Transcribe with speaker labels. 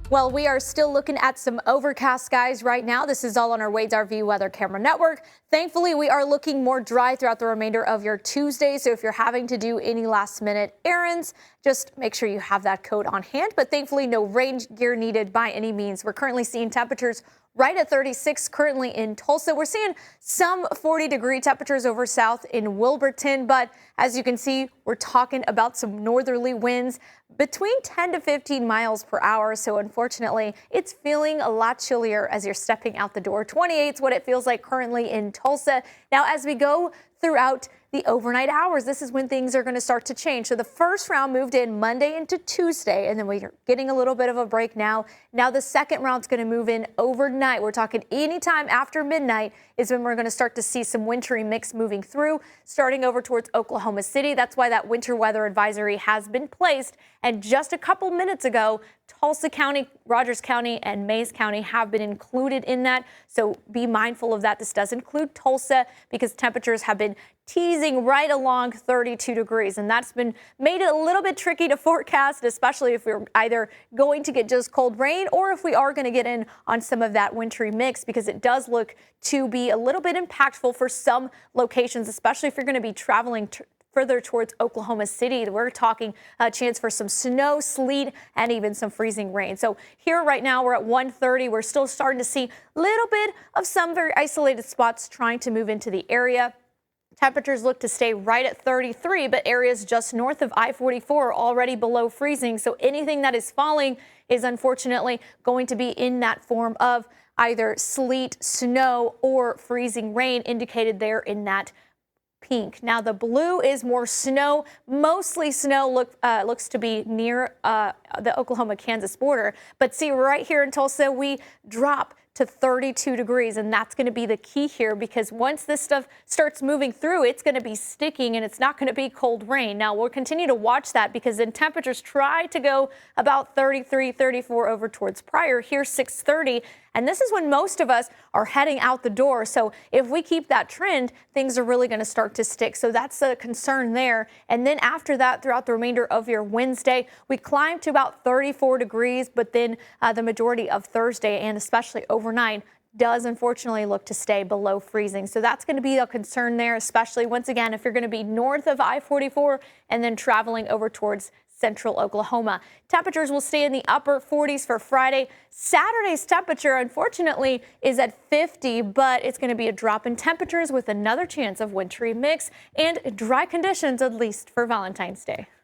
Speaker 1: Well, we are still looking at some overcast skies right now. This is all on our Wade's RV Weather Camera Network. Thankfully, we are looking more dry throughout the remainder of your Tuesday. So if you're having to do any last minute errands, just make sure you have that coat on hand. But thankfully, no rain gear needed by any means. We're currently seeing temperatures right at 36 currently in Tulsa. We're seeing some 40-degree temperatures over south in Wilburton, but as you can see, we're talking about some northerly winds between 10 to 15 miles per hour. So unfortunately, it's feeling a lot chillier as you're stepping out the door. 28 is what it feels like currently in Tulsa. Now, as we go throughout the overnight hours, this is when things are going to start to change. So the first round moved in Monday into Tuesday, and then we're getting a little bit of a break now. Now the second round's going to move in overnight. We're talking anytime after midnight is when we're going to start to see some wintry mix moving through, starting over towards Oklahoma City. That's why that winter weather advisory has been placed. And just a couple minutes ago, Tulsa County, Rogers County, and Mays County have been included in that. So be mindful of that. This does include Tulsa because temperatures have been teasing right along 32 degrees. And that's been made it a little bit tricky to forecast, especially if we're either going to get just cold rain or if we are going to get in on some of that wintry mix, because it does look to be a little bit impactful for some locations, especially if you're going to be traveling further towards Oklahoma City. We're talking a chance for some snow, sleet, and even some freezing rain. So here right now we're at 1:30. We're still starting to see a little bit of some very isolated spots trying to move into the area. Temperatures look to stay right at 33, but areas just north of I-44 are already below freezing. So anything that is falling is unfortunately going to be in that form of either sleet, snow, or freezing rain indicated there in that pink. Now the blue is more snow. Mostly snow looks to be near the Oklahoma-Kansas border. But see, right here in Tulsa, we drop to 32 degrees, and that's going to be the key here, because once this stuff starts moving through, it's going to be sticking and it's not going to be cold rain. Now we'll continue to watch that, because then temperatures try to go about 33, 34 over towards Pryor. Here's 6:30, and this is when most of us are heading out the door. So if we keep that trend, things are really going to start to stick. So that's a concern there. And then after that, throughout the remainder of your Wednesday, we climb to about 34 degrees, but then the majority of Thursday and especially overnight does unfortunately look to stay below freezing. So that's going to be a concern there, especially once again, if you're going to be north of I-44 and then traveling over towards central Oklahoma. Temperatures will stay in the upper 40s for Friday. Saturday's temperature, unfortunately, is at 50, but it's going to be a drop in temperatures with another chance of wintry mix and dry conditions, at least for Valentine's Day.